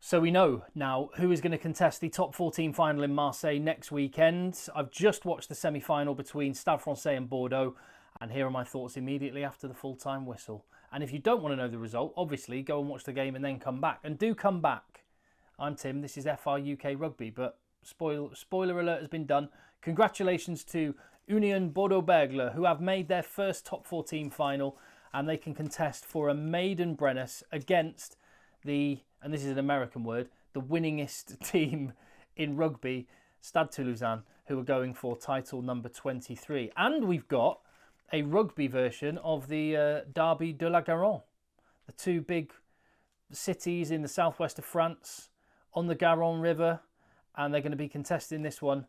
So we know now who is going to contest the top 14 final in Marseille next weekend. I've just watched the semi-final between Stade Francais and Bordeaux, and here are my thoughts immediately after the full-time whistle. And if you don't want to know the result, obviously go and watch the game and then come back. And do come back. I'm Tim, this is FR UK Rugby, but spoiler alert has been done. Congratulations to Union Bordeaux-Bègles, who have made their first top 14 final, and they can contest for a maiden Brennus against the, and this is an American word, the winningest team in rugby, Stade Toulousain, who are going for title number 23. And we've got a rugby version of the Derby de la Garonne. The two big cities in the southwest of France on the Garonne River, and they're going to be contesting this one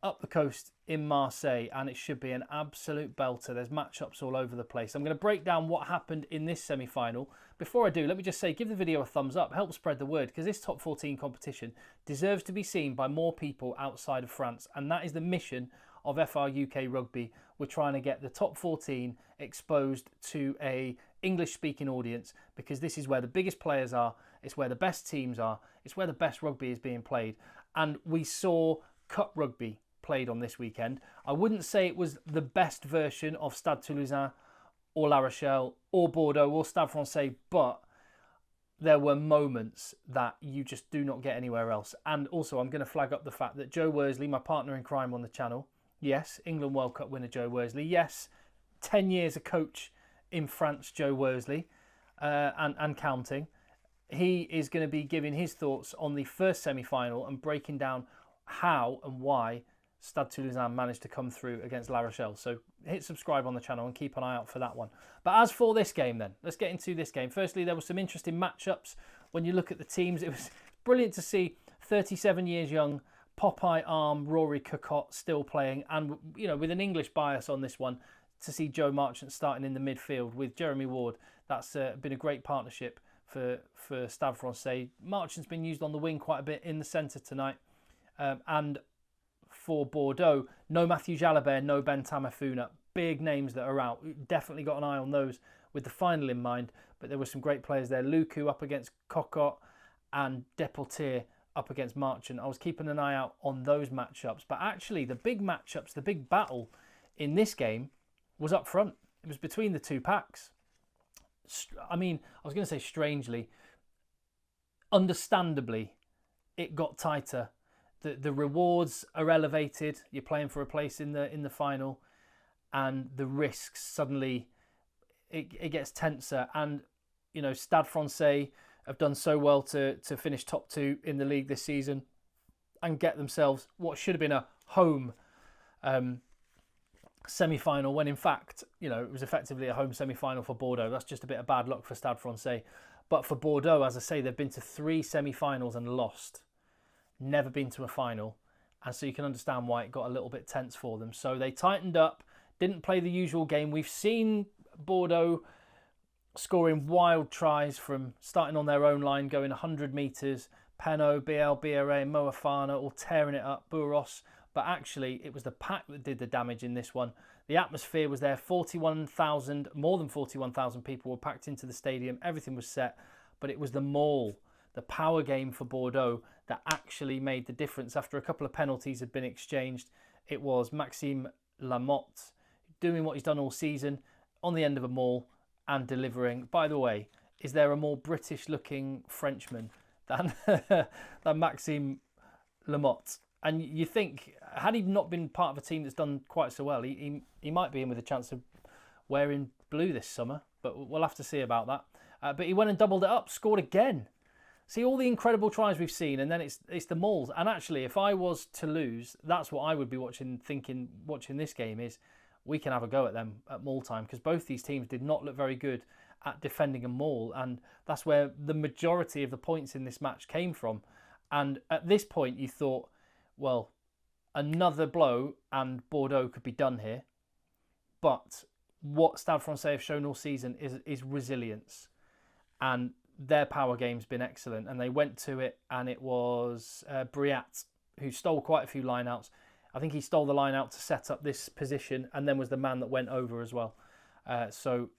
up the coast in Marseille, and it should be an absolute belter. There's matchups all over the place. I'm going to break down what happened in this semi-final. Before I do, let me just say, give the video a thumbs up, help spread the word, because this top 14 competition deserves to be seen by more people outside of France, and that is the mission of FR UK Rugby. We're trying to get the top 14 exposed to a English-speaking audience, because this is where the biggest players are, it's where the best teams are, it's where the best rugby is being played. And we saw cup rugby played on this weekend. I wouldn't say it was the best version of Stade Toulousain or La Rochelle or Bordeaux or Stade Francais, but there were moments that you just do not get anywhere else. And also, I'm going to flag up the fact that Joe Worsley, my partner in crime on the channel, yes, England World Cup winner Joe Worsley, yes, 10 years a coach in France, Joe Worsley, and counting. He is going to be giving his thoughts on the first semi-final and breaking down how and why Stade Toulousain managed to come through against La Rochelle. So hit subscribe on the channel and keep an eye out for that one. But as for this game then, let's get into this game. Firstly, there were some interesting matchups. When you look at the teams, it was brilliant to see 37 years young Popeye arm Rory Cocotte still playing, and you know, with an English bias on this one, to see Joe Marchant starting in the midfield with Jeremy Ward. That's been a great partnership for Stade Francais. Marchant's been used on the wing quite a bit in the centre tonight. And for Bordeaux, no Matthew Jalabert, no Ben Tamafuna. Big names that are out. Definitely got an eye on those with the final in mind. But there were some great players there. Luku up against Cocotte and Deportier up against Marchant. I was keeping an eye out on those matchups. But actually, the big matchups, the big battle in this game was up front. It was between the two packs. I mean, I was going to say strangely, understandably, it got tighter. The rewards are elevated. You're playing for a place in the final, and the risks suddenly it gets tenser. And you know, Stade Francais have done so well to finish top 2 in the league this season and get themselves what should have been a home semi-final, when in fact, you know, it was effectively a home semi-final for Bordeaux. That's just a bit of bad luck for Stade Francais. But for Bordeaux, as I say, they've been to 3 semi-finals and lost. Never been to a final, and so you can understand why it got a little bit tense for them. So they tightened up, didn't play the usual game. We've seen Bordeaux scoring wild tries from starting on their own line, going 100 metres. Penaud, BL, BRA, Moafana all tearing it up, Buros. But actually, it was the pack that did the damage in this one. The atmosphere was there. 41,000, more than 41,000 people were packed into the stadium. Everything was set, but it was the maul, the power game for Bordeaux that actually made the difference. After a couple of penalties had been exchanged, it was Maxime Lamotte doing what he's done all season on the end of a maul and delivering. By the way, is there a more British-looking Frenchman than Maxime Lamotte? And you think, had he not been part of a team that's done quite so well, he might be in with a chance of wearing blue this summer, but we'll have to see about that. But he went and doubled it up, scored again. See all the incredible tries we've seen, and then it's the mauls. And actually, if I was to lose, that's what I would be watching this game, is we can have a go at them at maul time, because both these teams did not look very good at defending a maul, and that's where the majority of the points in this match came from. And at this point, you thought, well, another blow and Bordeaux could be done here. But what Stade Francais have shown all season is resilience, and their power game's been excellent, and they went to it, and it was Briat who stole quite a few lineouts. I think he stole the line out to set up this position, and then was the man that went over as well. So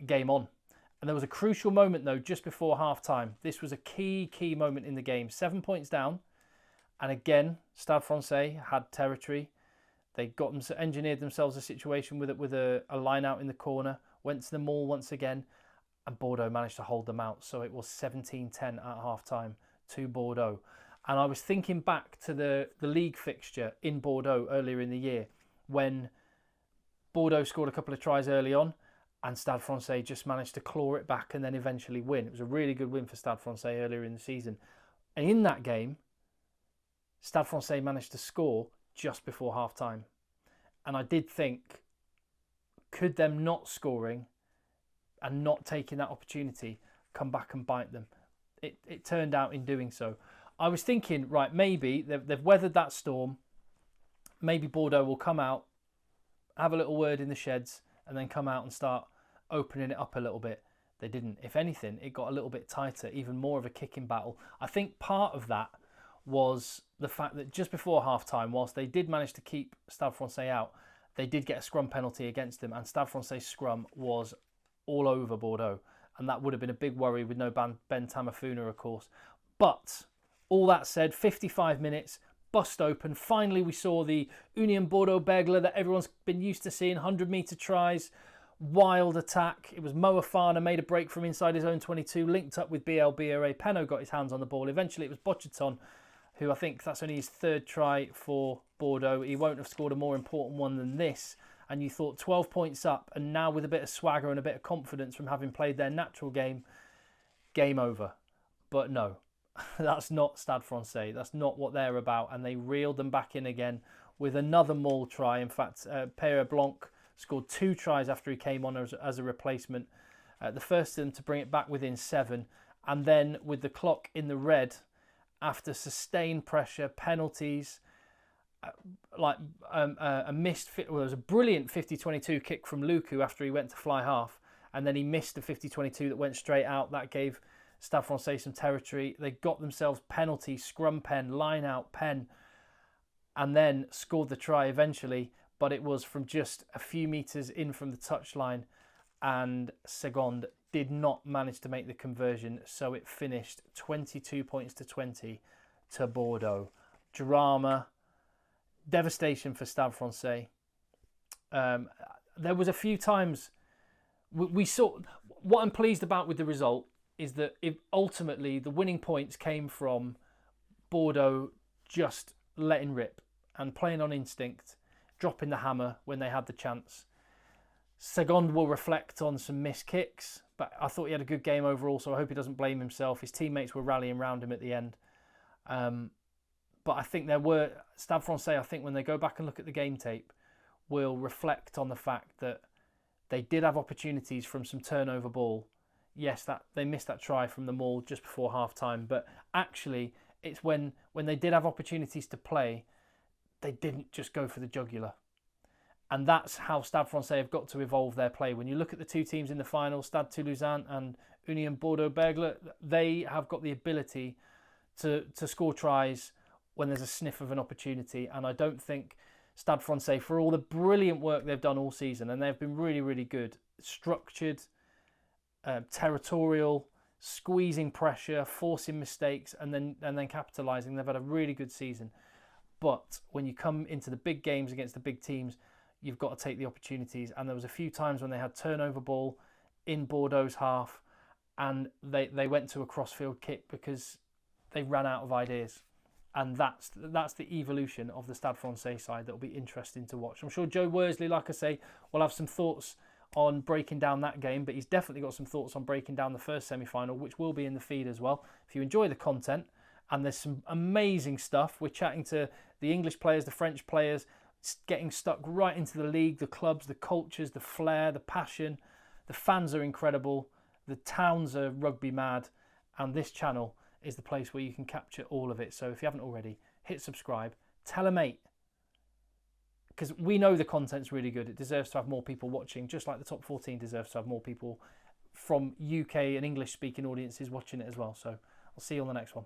game on. And there was a crucial moment, though, just before half-time. This was a key moment in the game. 7 points down. And again, Stade Francais had territory. They engineered themselves a situation with a line out in the corner. Went to the maul once again. And Bordeaux managed to hold them out. So it was 17-10 at half-time to Bordeaux. And I was thinking back to the league fixture in Bordeaux earlier in the year when Bordeaux scored a couple of tries early on and Stade Francais just managed to claw it back and then eventually win. It was a really good win for Stade Francais earlier in the season. And in that game, Stade Francais managed to score just before half-time. And I did think, could them not scoring and not taking that opportunity come back and bite them? It turned out in doing so. I was thinking, right, maybe they've weathered that storm. Maybe Bordeaux will come out, have a little word in the sheds, and then come out and start opening it up a little bit. They didn't. If anything, it got a little bit tighter, even more of a kicking battle. I think part of that was the fact that just before half-time, whilst they did manage to keep Stade Francais out, they did get a scrum penalty against them, and Stade Francais' scrum was all over Bordeaux. And that would have been a big worry with no Ben Tamafuna, of course. But all that said, 55 minutes, bust open. Finally, we saw the Union Bordeaux-Bègles that everyone's been used to seeing. 100-metre tries, wild attack. It was Moafana made a break from inside his own 22, linked up with BLBRA. Penno got his hands on the ball. Eventually, it was Bocheton, who I think that's only his third try for Bordeaux. He won't have scored a more important one than this. And you thought 12 points up, and now with a bit of swagger and a bit of confidence from having played their natural game, game over. But no, that's not Stade Francais. That's not what they're about. And they reeled them back in again with another maul try. In fact, Pierre Blanc scored 2 tries after he came on as a replacement. The first of them to bring it back within 7. And then with the clock in the red, after sustained pressure, penalties, a missed, well, there was a brilliant 50-22 kick from Luku after he went to fly half, and then he missed the 50-22 that went straight out. That gave Stade Francais some territory. They got themselves penalty, scrum pen, line out pen, and then scored the try eventually, but it was from just a few metres in from the touchline, and Segonde did not manage to make the conversion, so it finished 22 points to 20 to Bordeaux. Drama. Devastation for Stade Francais. There was a few times we saw. What I'm pleased about with the result is that ultimately the winning points came from Bordeaux just letting rip and playing on instinct, dropping the hammer when they had the chance. Segonde will reflect on some missed kicks, but I thought he had a good game overall, so I hope he doesn't blame himself. His teammates were rallying around him at the end. But I think Stade Francais, I think when they go back and look at the game tape, will reflect on the fact that they did have opportunities from some turnover ball. Yes, that they missed that try from the maul just before half-time, but actually it's when they did have opportunities to play, they didn't just go for the jugular. And that's how Stade Francais have got to evolve their play. When you look at the two teams in the final, Stade Toulousain and Union Bordeaux-Bègles, they have got the ability to score tries when there's a sniff of an opportunity. And I don't think Stade Francais, for all the brilliant work they've done all season, and they've been really, really good, structured, territorial, squeezing pressure, forcing mistakes, and then capitalising. They've had a really good season. But when you come into the big games against the big teams, you've got to take the opportunities. And there was a few times when they had turnover ball in Bordeaux's half, and they went to a crossfield kick because they ran out of ideas. And that's the evolution of the Stade Francais side that will be interesting to watch. I'm sure Joe Worsley, like I say, will have some thoughts on breaking down that game, but he's definitely got some thoughts on breaking down the first semi-final, which will be in the feed as well. If you enjoy the content, and there's some amazing stuff. We're chatting to the English players, the French players, getting stuck right into the league, the clubs, the cultures, the flair, the passion. The fans are incredible. The towns are rugby mad. And this channel is the place where you can capture all of it. So if you haven't already, hit subscribe. Tell a mate. Because we know the content's really good. It deserves to have more people watching, just like the top 14 deserves to have more people from UK and English-speaking audiences watching it as well. So I'll see you on the next one.